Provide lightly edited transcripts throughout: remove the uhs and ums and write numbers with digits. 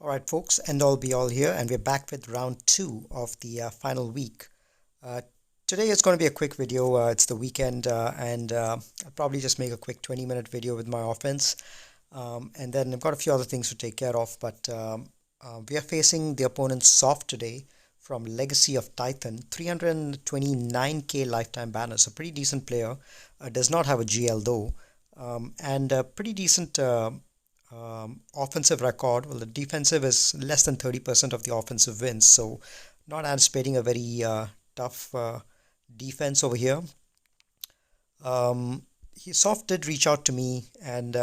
Alright folks, end all be all here, and we're back with round 2 of the final week. Uh, Today is going to be a quick video. It's the weekend, and I'll probably just make a quick 20-minute video with my offense. And then I've got a few other things to take care of, but we are facing the opponent Soft today from Legacy of Titan, 329k lifetime banner, so pretty decent player. Does not have a GL though, and a pretty decent offensive record. Well, the defensive is less than 30% of the offensive wins, so not anticipating a very tough defense over here. Soft did reach out to me and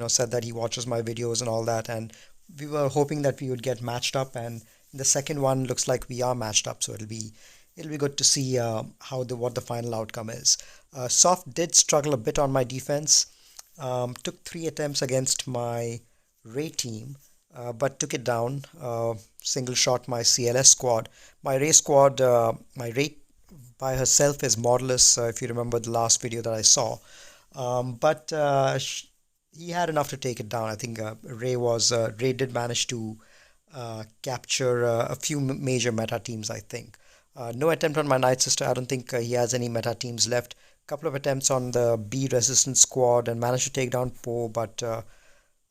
said that he watches my videos and all that, and we were hoping that we would get matched up, and in the second one looks like we are matched up, so it'll be good to see what the final outcome is. Soft did struggle a bit on my defense. Took 3 attempts against my Ray team, but took it down. Single shot my CLS squad. My Ray squad, my Ray by herself is Modulus, if you remember the last video that I saw. But he had enough to take it down. I think Ray did manage to capture a few major meta teams, I think. No attempt on my Nightsister. I don't think he has any meta teams left. Couple of attempts on the B resistance squad and managed to take down Poe, but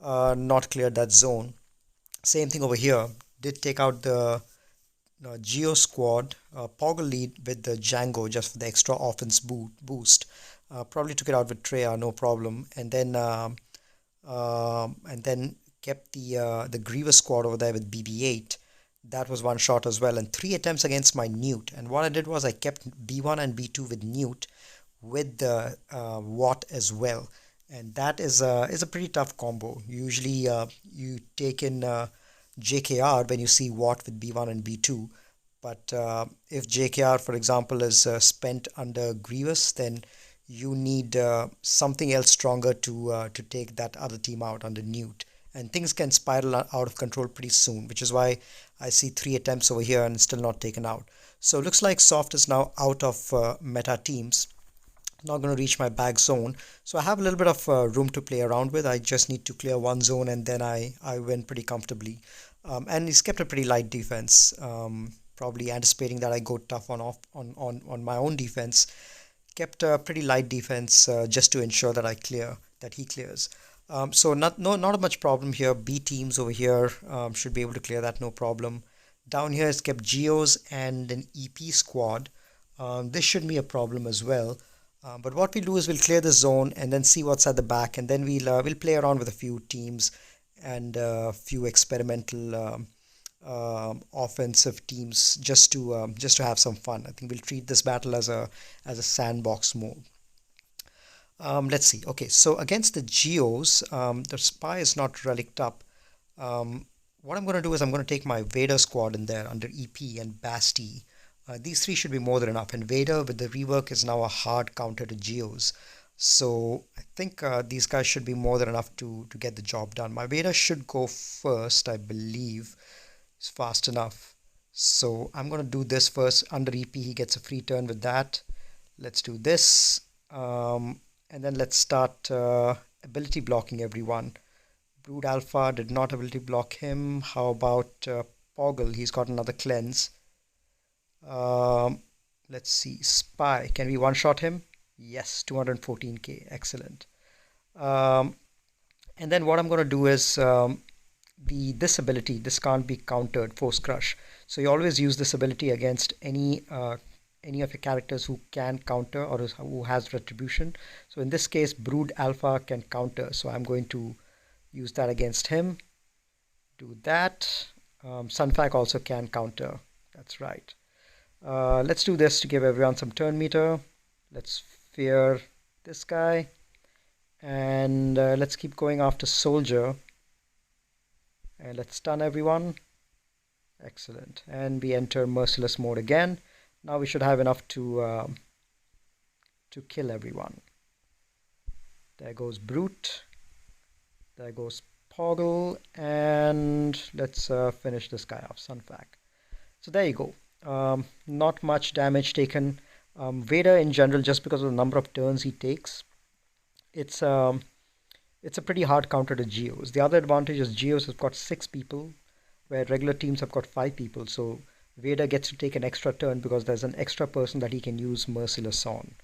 not cleared that zone. Same thing over here. Did take out the Geo squad. Poggle lead with the Django just for the extra offense boost. Probably took it out with Treya, no problem. And then kept the Grievous squad over there with BB-8. That was one shot as well, and 3 attempts against my Newt. And what I did was I kept B1 and B2 with Newt, with the Watt as well, and that is a pretty tough combo. Usually you take in JKR when you see Watt with B1 and B2, but if JKR, for example, is spent under Grievous, then you need something else stronger to take that other team out under Newt, and things can spiral out of control pretty soon, which is why I see 3 attempts over here and still not taken out. So looks like Soft is now out of meta teams. Not going to reach my back zone, so I have a little bit of room to play around with. I just need to clear one zone, and then I win pretty comfortably. And he's kept a pretty light defense, probably anticipating that I go tough on my own defense. Kept a pretty light defense just to ensure that he clears. So not much problem here. B teams over here should be able to clear that, no problem. Down here it's kept Geos and an EP squad. This shouldn't be a problem as well. But what we'll do is we'll clear the zone and then see what's at the back, and then we'll play around with a few teams and a few experimental offensive teams just to have some fun. I think we'll treat this battle as a sandbox mode. Let's see. Okay, so against the Geos, the spy is not relicked up. What I'm going to do is I'm going to take my Vader squad in there under EP and Basti. These 3 should be more than enough, and Vader with the rework is now a hard counter to Geos. So I think these guys should be more than enough to get the job done. My Vader should go first, I believe. It's fast enough. So I'm going to do this first. Under EP, he gets a free turn with that. Let's do this. And then let's start ability blocking everyone. Brood Alpha did not ability block him. How about Poggle? He's got another cleanse. Let's see, Spy, can we one-shot him? Yes, 214k, excellent. And then what I'm going to do is this ability, this can't be countered, Force Crush. So you always use this ability against any of your characters who can counter or who has retribution. So in this case, Brood Alpha can counter, so I'm going to use that against him. Do that. Sunfac also can counter, that's right. Let's do this to give everyone some turn meter. Let's fear this guy, and let's keep going after Soldier, and let's stun everyone. Excellent. And we enter merciless mode again. Now we should have enough to kill everyone. There goes Brute, there goes Poggle, and let's finish this guy off, Sunfac. So there you go. Not much damage taken. Vader in general, just because of the number of turns he takes, it's a pretty hard counter to Geos. The other advantage is Geos has got 6 people, where regular teams have got 5 people. So Vader gets to take an extra turn because there's an extra person that he can use Merciless on.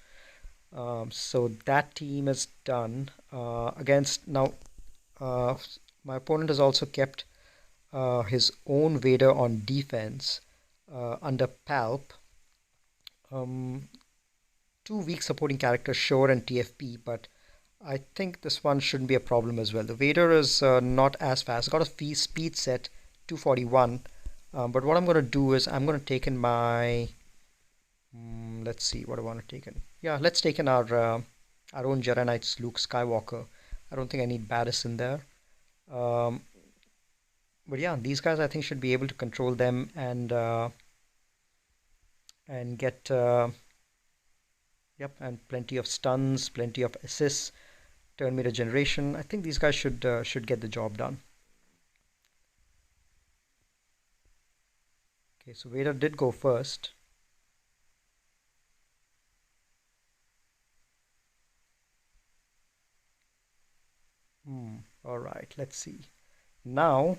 So that team is done. Against now, my opponent has also kept his own Vader on defense under Palp. Two weak supporting characters, Shore and TFP, but I think this one shouldn't be a problem as well. The Vader is not as fast. Got a speed set 241, but what I'm going to do is I'm going to take in my let's see what I want to take in. Yeah, let's take in our own Jedi Knights, Luke Skywalker. I don't think I need Barris in there. But yeah, these guys I think should be able to control them and get yep, and plenty of stuns, plenty of assists, turn meter generation. I think these guys should get the job done. Okay, so Vader did go first. All right, let's see. Now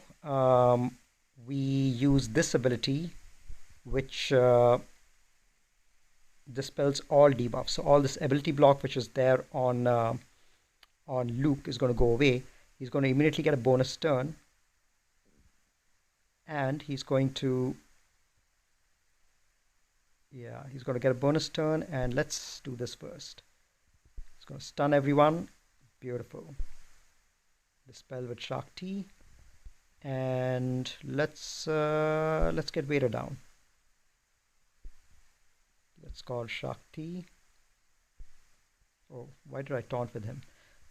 we use this ability, which dispels all debuffs. So all this ability block which is there on Luke is going to go away. He's going to immediately get a bonus turn, and he's going to get a bonus turn. And let's do this first. He's going to stun everyone. Beautiful. Dispel with Shakti, and let's get Vader down. Let's call Shakti. Oh, why did I taunt with him?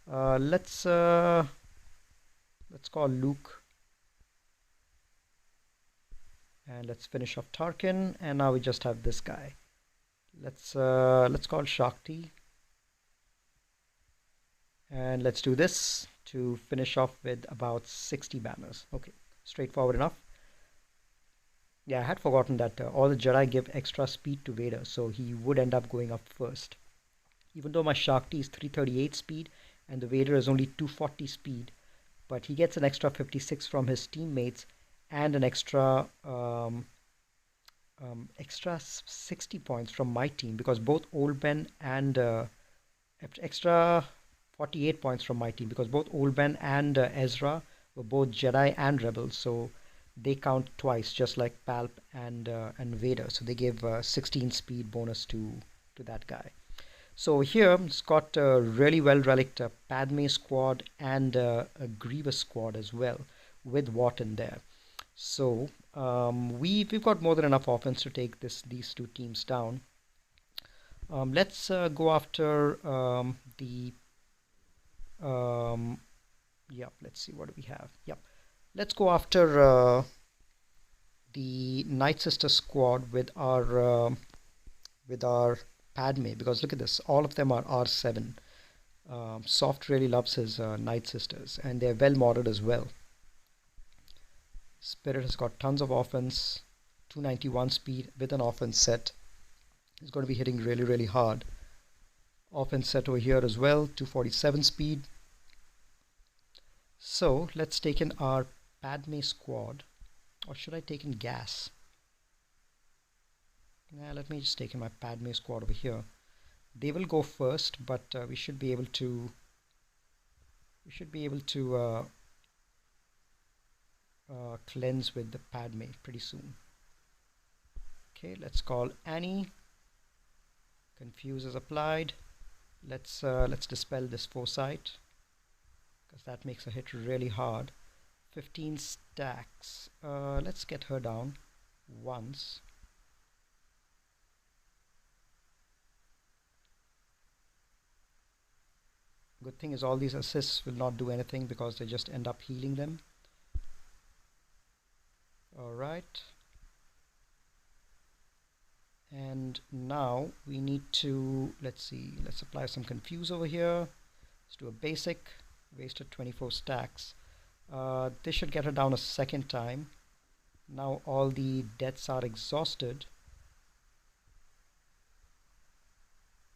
Let's call Luke, and let's finish off Tarkin. And now we just have this guy. Let's call Shakti, and let's do this to finish off with about 60 banners. Okay, straightforward enough. Yeah, I had forgotten that all the Jedi give extra speed to Vader, so he would end up going up first. Even though my Shakti is 338 speed and the Vader is only 240 speed, but he gets an extra 56 from his teammates and an extra 60 points from my team, because both Old Ben and extra 48 points from my team, because both Old Ben and Ezra were both Jedi and Rebels, so they count twice, just like Palp and Vader. So they give 16 speed bonus to that guy. So here it's got a really well relict Padme squad and a Grievous squad as well, with Wat in there. So we've got more than enough offense to take these two teams down. Let's go after yep, let's see, what do we have? Yep, let's go after the Nightsisters squad with our Padme, because look at this, all of them are R7. Soft really loves his Nightsisters, and they're well modded as well. Spirit has got tons of offense, 291 speed with an offense set. He's going to be hitting really, really hard. Offense set over here as well, 247 speed. So let's take in our Padme squad, or should I take in gas? Let me just take in my Padme squad over here. They will go first, but we should be able to cleanse with the Padme pretty soon. Okay, let's call Annie. Confuse is applied. Let's dispel this foresight, because that makes her hit really hard. 15 stacks. Let's get her down once. Good thing is all these assists will not do anything because they just end up healing them. Alright. And now we need to, let's see, let's apply some confuse over here. Let's do a basic. Wasted 24 stacks. This should get her down a second time. Now all the deaths are exhausted.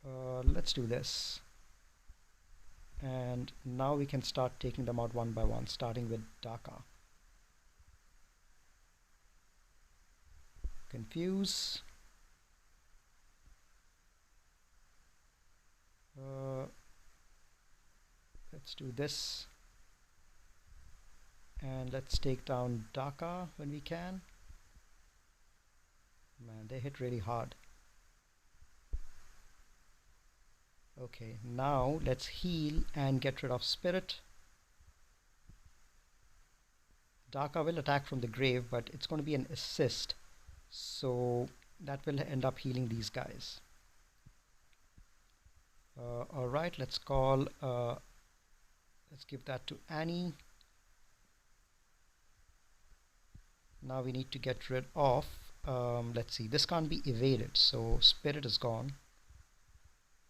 Let's do this. And now we can start taking them out one by one, starting with Daka. confuse. Let's do this. And let's take down Daka when we can. Man, they hit really hard. Okay, now let's heal and get rid of Spirit. Daka will attack from the grave, but it's going to be an assist. So that will end up healing these guys. Alright, let's call, let's give that to Annie. Now we need to get rid of, let's see, this can't be evaded, so Spirit is gone.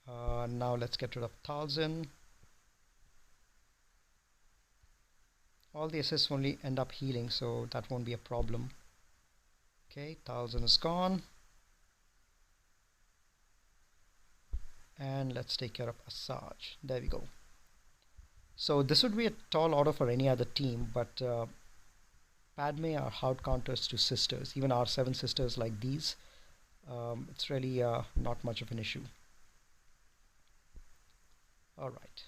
Now let's get rid of Talzin. All the assists only end up healing, so that won't be a problem. Okay, Talzin is gone. And let's take care of Asajj. There we go. So this would be a tall order for any other team, but Padme are hard counters to sisters. Even our 7 sisters like these, it's really not much of an issue. Alright.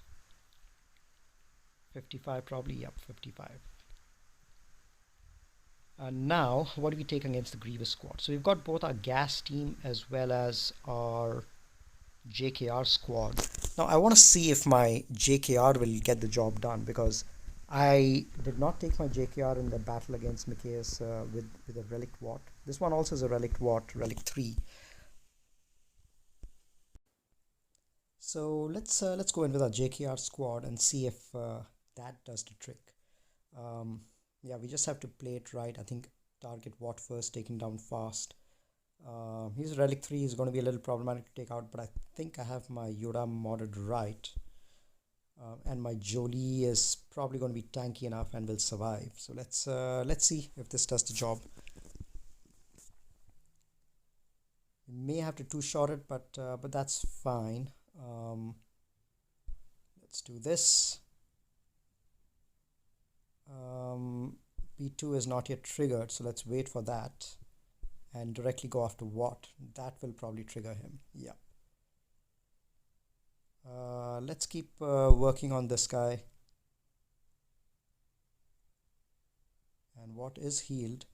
55 probably, yep, 55. Now, what do we take against the Grievous squad? So we've got both our gas team as well as our JKR squad. Now I want to see if my JKR will get the job done, because I did not take my JKR in the battle against Micaeus with a reliced Wat. This one also is a reliced Wat, relic 3. So let's go in with our JKR squad and see if that does the trick. Yeah, we just have to play it right. I think target Wat first, taking down fast. His relic 3 is going to be a little problematic to take out, but I think I have my Yoda modded right. And my Jolie is probably going to be tanky enough and will survive. So let's see if this does the job. We may have to two-shot it, but that's fine. Let's do this. B2 is not yet triggered, so let's wait for that and directly go after Wat. That will probably trigger him. Yeah. Let's keep working on this guy. And Wat is healed,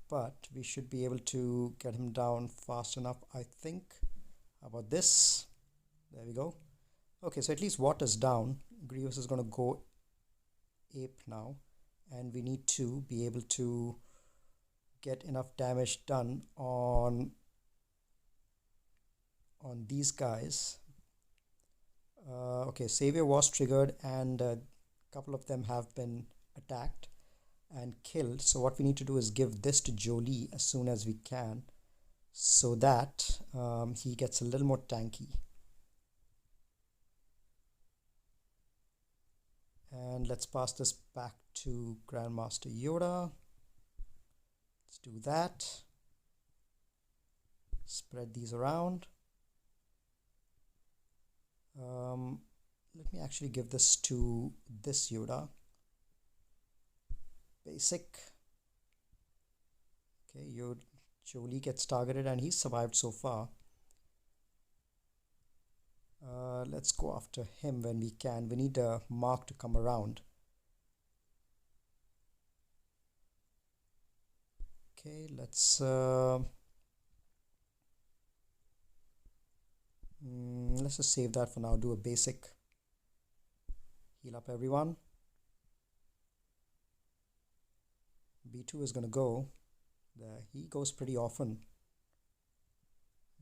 but we should be able to get him down fast enough, I think. How about this? There we go. Okay, so at least Wat is down. Grievous is going to go ape now, and we need to be able to get enough damage done on these guys. Okay, Savior was triggered, and a couple of them have been attacked and killed. So what we need to do is give this to Jolie as soon as we can, so that he gets a little more tanky. And let's pass this back to Grandmaster Yoda. Let's do that. Spread these around. Let me actually give this to this Yoda. Basic. Okay, Jolie gets targeted and he's survived so far. Let's go after him when we can. We need a mark to come around. Okay, let's just save that for now. Do a basic. Heal up everyone. B2 is going to go. There, he goes pretty often.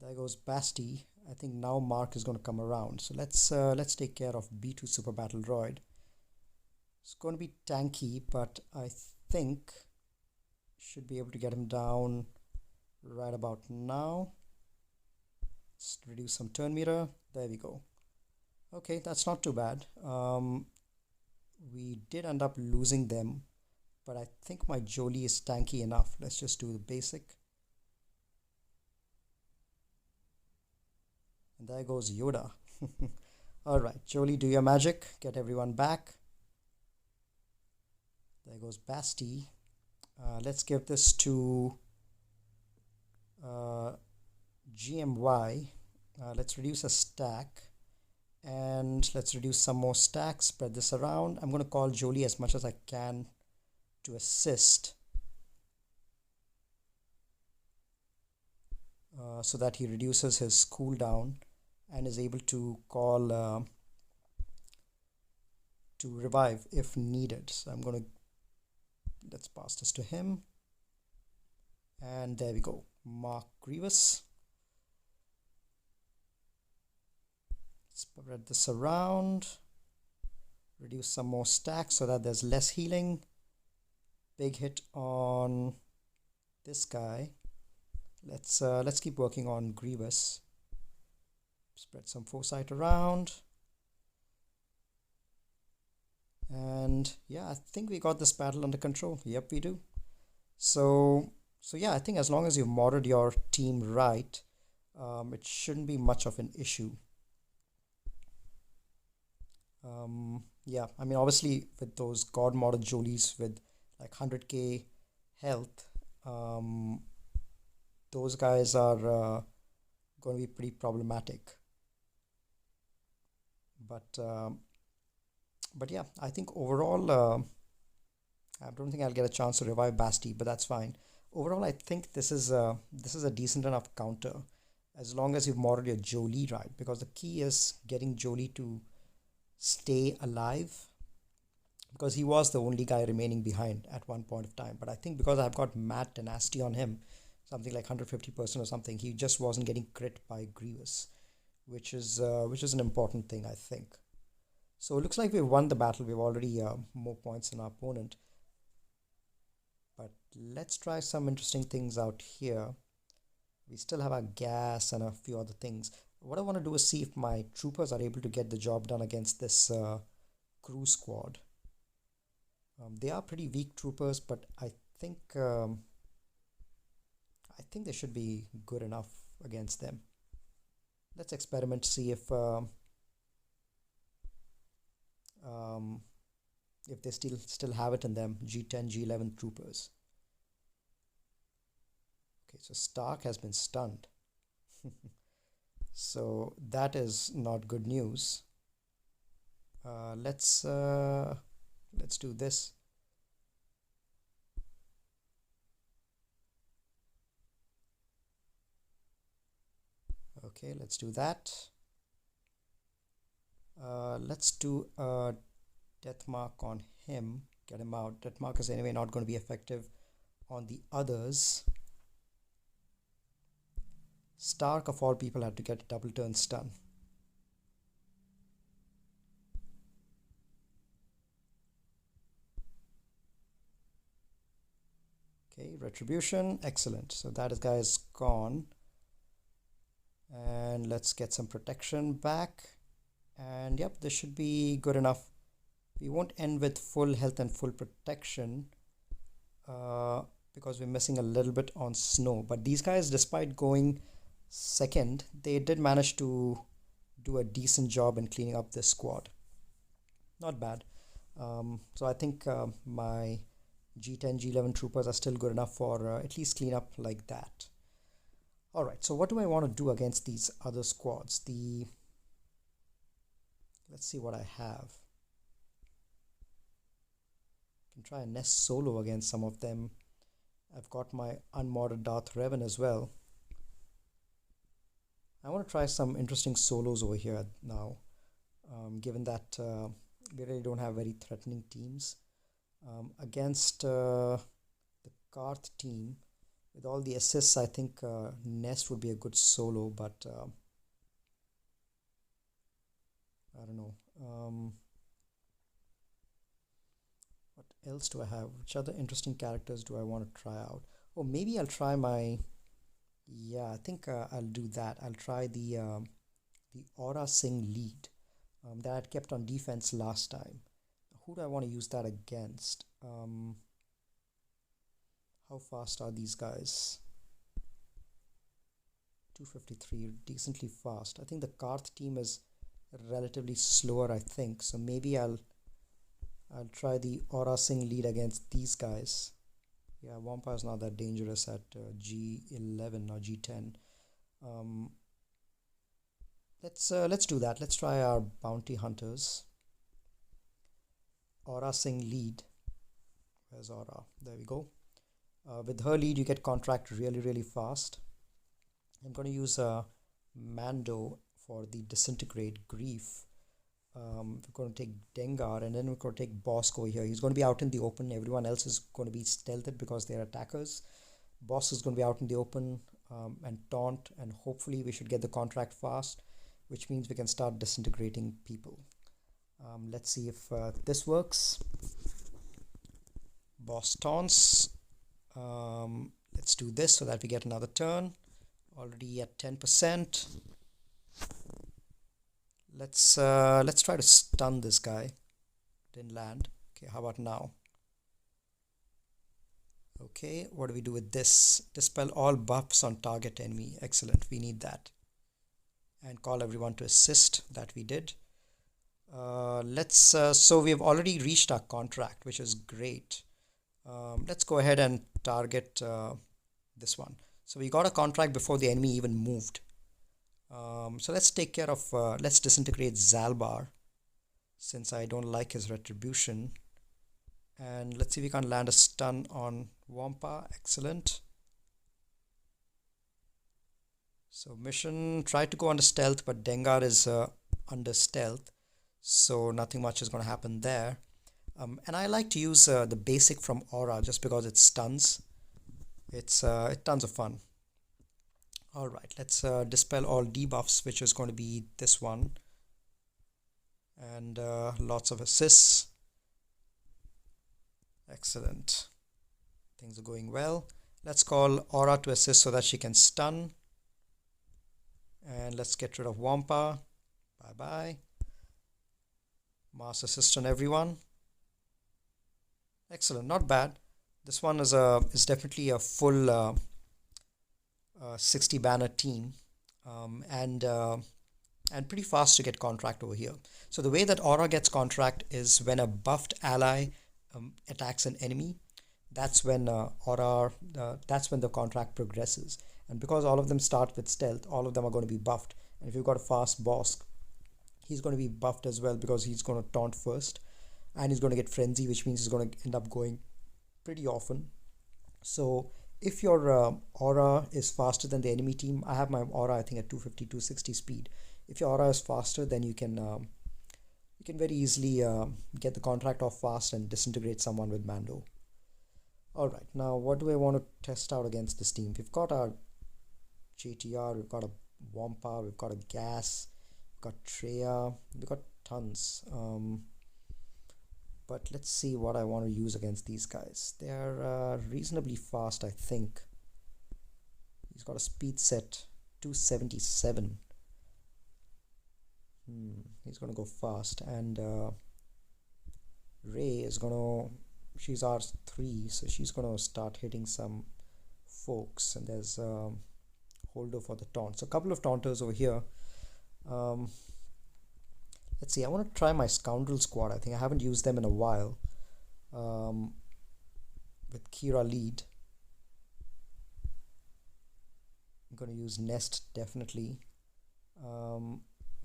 There goes Basti. I think now Mark is going to come around. So let's take care of B2 Super Battle Droid. It's going to be tanky, but I think should be able to get him down right about now. Let's reduce some turn meter. There we go. Okay, that's not too bad. We did end up losing them, but I think my Jolie is tanky enough. Let's just do the basic. And there goes Yoda. Alright, Jolie, do your magic. Get everyone back. There goes Basti. Let's give this to GMY. Let's reduce a stack, and let's reduce some more stacks, spread this around. I'm going to call Jolie as much as I can to assist, so that he reduces his cooldown and is able to call to revive if needed. So I'm going to, let's pass this to him, and there we go. Mark Grievous. Spread this around, reduce some more stacks so that there's less healing. Big hit on this guy. Let's keep working on Grievous. Spread some foresight around, and yeah, I think we got this battle under control. Yep, we do. So yeah, I think as long as you've modded your team right, it shouldn't be much of an issue. Yeah, I mean, obviously with those god modded Jolies with like 100k health, those guys are going to be pretty problematic. But yeah, I think overall, I don't think I'll get a chance to revive Basti, but that's fine. Overall, I think this is a decent enough counter as long as you've modded your Jolie right, because the key is getting Jolie to stay alive, because he was the only guy remaining behind at one point of time. But I think because I've got mad tenacity on him, something like 150% or something, he just wasn't getting crit by Grievous, which is an important thing, I think. So it looks like we've won the battle. We've already more points than our opponent. But let's try some interesting things out here. We still have our gas and a few other things. What I want to do is see if my troopers are able to get the job done against this crew squad. They are pretty weak troopers, but I think they should be good enough against them. Let's experiment, see if they still have it in them. G10, G11 troopers. Okay, so Stark has been stunned. So that is not good news. Let's do this. Okay, let's do that. Let's do a death mark on him. Get him out. Death mark is anyway not going to be effective on the others. Stark of all people had to get double turn stun. Okay, retribution, excellent. So that guy is gone. And let's get some protection back. And yep, this should be good enough. We won't end with full health and full protection because we're missing a little bit on snow. But these guys, despite going second, they did manage to do a decent job in cleaning up this squad. Not bad. So I think my G10, G11 troopers are still good enough for at least clean up like that. Alright, so what do I want to do against these other squads? Let's see what I have. I can try a Nest solo against some of them. I've got my unmodded Darth Revan as well. I want to try some interesting solos over here now, given that we really don't have very threatening teams. Against the Karth team, with all the assists, I think Nest would be a good solo, but I don't know. What else do I have? Which other interesting characters do I want to try out? Oh, maybe I'll try my... Yeah, I think I'll do that. I'll try the Aura Singh lead that I kept on defense last time. Who do I want to use that against? How fast are these guys? 253, decently fast. I think the Karth team is relatively slower, I think. So maybe I'll try the Aura Singh lead against these guys. Yeah, Wampa is not that dangerous at G11 or G10. Um, let's do that. Let's try our bounty hunters. Aura Singh lead. Where's Aura? There we go. With her lead, you get contract really fast. I'm going to use Mando for the disintegrate grief. We're going to take Dengar, and then we're going to take Bosk over here. He's going to be out in the open. Everyone else is going to be stealthed because they're attackers. Bosk is going to be out in the open and taunt, and hopefully we should get the contract fast, which means we can start disintegrating people. Let's see if this works. Boss taunts. Let's do this so that we get another turn. Already at 10%. Let's try to stun this guy. Didn't land. Okay, how about now? Okay, what do we do with this? Dispel all buffs on target enemy. Excellent, we need that. And call everyone to assist. That we did. So we have already reached our contract, which is great. Let's go ahead and target this one. So we got a contract before the enemy even moved. So let's take care of, let's disintegrate Zalbar, since I don't like his retribution. And let's see if we can land a stun on Wampa. Excellent. So mission, try to go under stealth, but Dengar is under stealth, so nothing much is going to happen there. And I like to use the basic from Aura just because it stuns. It's tons of fun. Alright, let's dispel all debuffs, which is going to be this one. And lots of assists. Excellent. Things are going well. Let's call Aura to assist so that she can stun. And let's get rid of Wampa. Bye-bye. Mass assist on everyone. Excellent, not bad. This one is definitely a full 60 banner team, and pretty fast to get contract over here. So the way that Aura gets contract is when a buffed ally attacks an enemy. That's when that's when the contract progresses. And because all of them start with stealth, all of them are going to be buffed. And if you've got a fast Bosk, he's going to be buffed as well because he's going to taunt first. And he's going to get frenzy, which means he's going to end up going pretty often. So if your aura is faster than the enemy team, I have my aura I think at 250, 260 speed. If your aura is faster, then you can very easily get the contract off fast and disintegrate someone with Mando. Alright, now what do I want to test out against this team? We've got our JTR, we've got a Wampa, we've got a Gas, we've got Treya, we've got tons. But let's see what I want to use against these guys. They're reasonably fast, I think. He's got a speed set 277. He's going to go fast. And Rey is going to... She's R3, so she's going to start hitting some folks. And there's Holdo for the taunt. So a couple of taunters over here. Let's see, I want to try my Scoundrel squad. I think I haven't used them in a while. With Kira lead. I'm going to use Nest, definitely.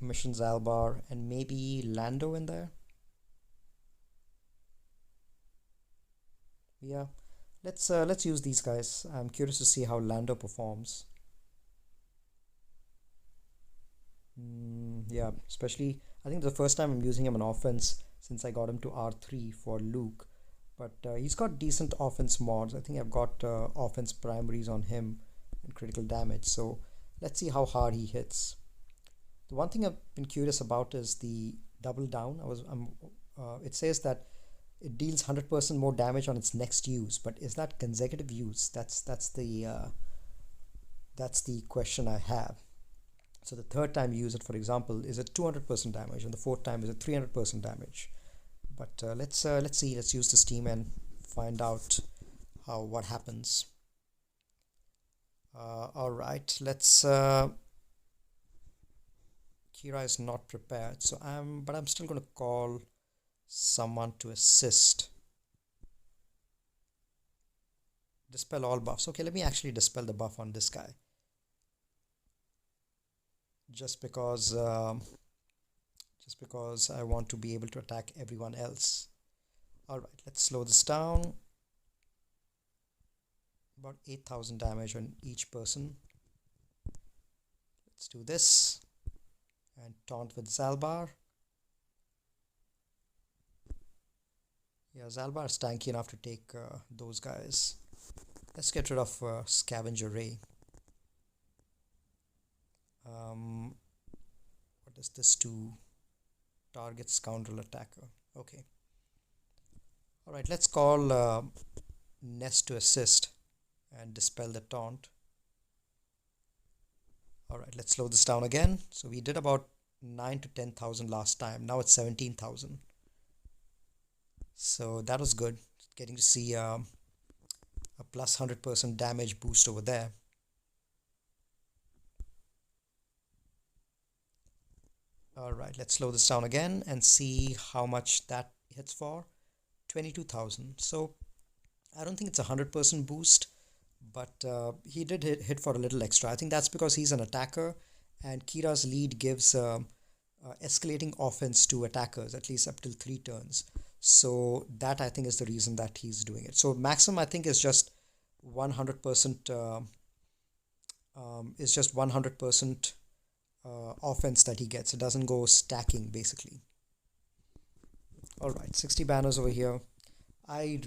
Mission Zalbar, and maybe Lando in there. Yeah, let's use these guys. I'm curious to see how Lando performs. Yeah, especially I think the first time I'm using him on offense since I got him to R3 for Luke. But he's got decent offense mods. I think I've got offense primaries on him and critical damage. So let's see how hard he hits. The one thing I've been curious about is the double down. It says that it deals 100% more damage on its next use, but is that consecutive use? That's the question I have. So the third time you use it, for example, is it 200% damage, and the fourth time is it 300% damage. But let's see. Let's use this team and find out what happens. All right. Let's. Kira is not prepared, so but I'm still going to call someone to assist. dispel all buffs. Okay, let me actually dispel the buff on this guy. Just because I want to be able to attack everyone else. Alright, let's slow this down. About 8,000 damage on each person. Let's do this. And taunt with Zalbar. Yeah, Zalbar is tanky enough to take those guys. Let's get rid of Scavenger Ray. What does this do? Target Scoundrel attacker. Okay. Alright, let's call Nest to assist and dispel the taunt. Alright, let's slow this down again. So we did about 9 to 10,000 last time. Now it's 17,000. So that was good. Getting to see a plus 100% damage boost over there. Alright, let's slow this down again and see how much that hits for. 22,000. So I don't think it's a 100% boost, but he did hit for a little extra. I think that's because he's an attacker, and Kira's lead gives escalating offense to attackers, at least up till 3 turns. So that I think is the reason that he's doing it. So maximum I think is just 100% offense that he gets. It doesn't go stacking basically. Alright, 60 banners over here. I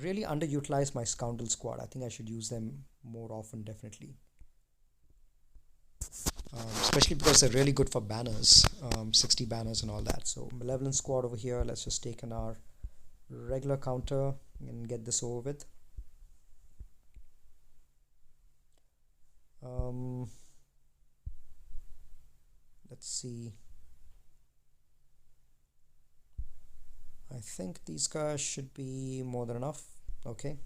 really underutilize my Scoundrel squad. I think I should use them more often, definitely. Especially because they're really good for banners, 60 banners and all that. So Malevolent squad over here. Let's just take on our regular counter and get this over with. Let's see. I think these guys should be more than enough. Okay.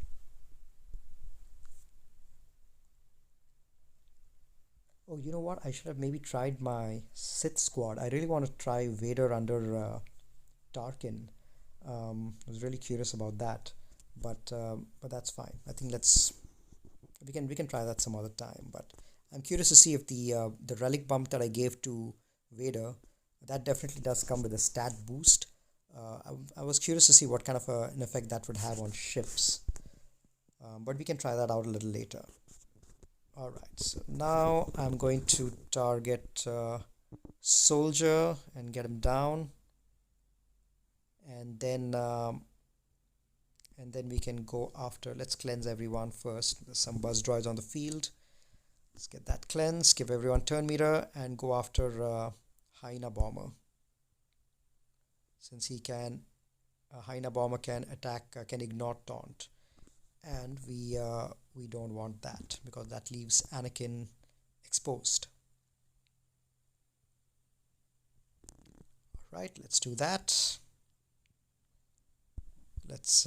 Oh, you know what? I should have maybe tried my Sith squad. I really want to try Vader under Tarkin. I was really curious about that, but that's fine. I think we can try that some other time. But I'm curious to see if the relic bump that I gave to Vader, that definitely does come with a stat boost. I was curious to see what kind of an effect that would have on ships, but we can try that out a little later. Alright, so now I'm going to target Soldier and get him down, and then we can go after. Let's cleanse everyone first. There's some buzz droids on the field. Let's get that cleansed, give everyone turn meter, and go after Hyena Bomber. Since Hyena Bomber can attack, can ignore taunt, and we don't want that because that leaves Anakin exposed. All right, let's do that. Let's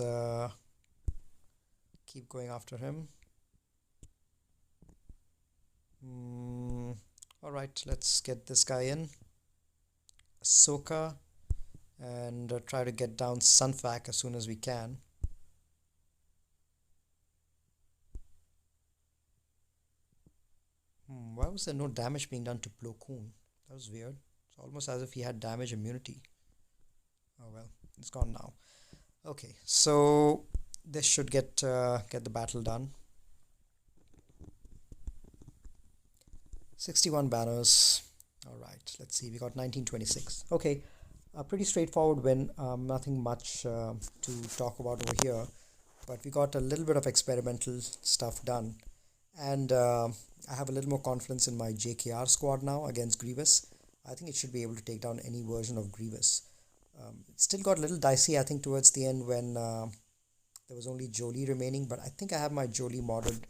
keep going after him. All right, let's get this guy in. Ahsoka. And try to get down Sunfac as soon as we can. Why was there no damage being done to Plo Koon? That was weird. It's almost as if he had damage immunity. Oh well, it's gone now. Okay, so this should get the battle done. 61 banners. All right, let's see. We got 1926. Okay. A pretty straightforward win, nothing much to talk about over here, but we got a little bit of experimental stuff done, and I have a little more confidence in my JKR squad now against Grievous. I think it should be able to take down any version of Grievous. It still got a little dicey, I think, towards the end when there was only Jolie remaining, but I think I have my Jolie modded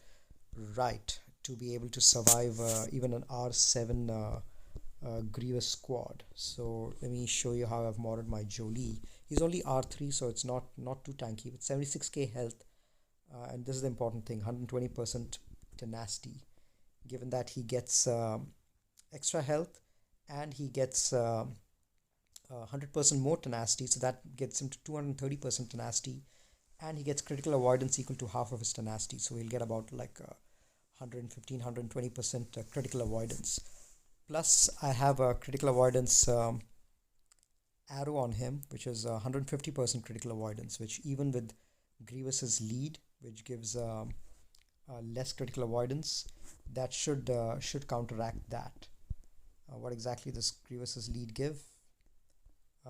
right to be able to survive even an R7 Grievous squad. So let me show you how I've modded my Jolie. He's only R3, so it's not too tanky, with 76k health, and this is the important thing, 120% tenacity, given that he gets extra health and he gets 100% more tenacity, so that gets him to 230% tenacity and he gets critical avoidance equal to half of his tenacity, so he'll get about like 115-120% critical avoidance. Plus I have a critical avoidance arrow on him, which is 150% critical avoidance, which even with Grievous's lead, which gives less critical avoidance, that should counteract that. What exactly does Grievous's lead give?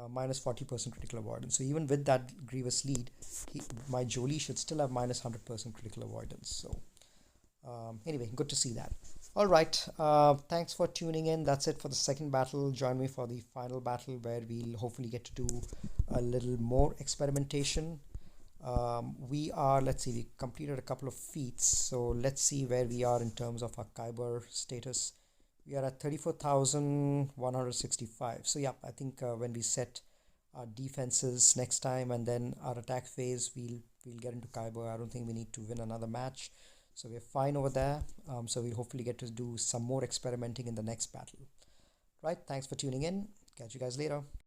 Minus 40% critical avoidance. So even with that Grievous lead, my Jolie should still have minus 100% critical avoidance. So anyway, good to see that. All right, thanks for tuning in. That's it for the second battle. Join me for the final battle, where we'll hopefully get to do a little more experimentation. Let's see, we completed a couple of feats, so let's see where we are in terms of our Kyber status. We are at 34,165. So yeah, I think when we set our defenses next time and then our attack phase, we'll get into Kyber. I don't think we need to win another match, so we're fine over there. So we'll hopefully get to do some more experimenting in the next battle. Right, thanks for tuning in. Catch you guys later.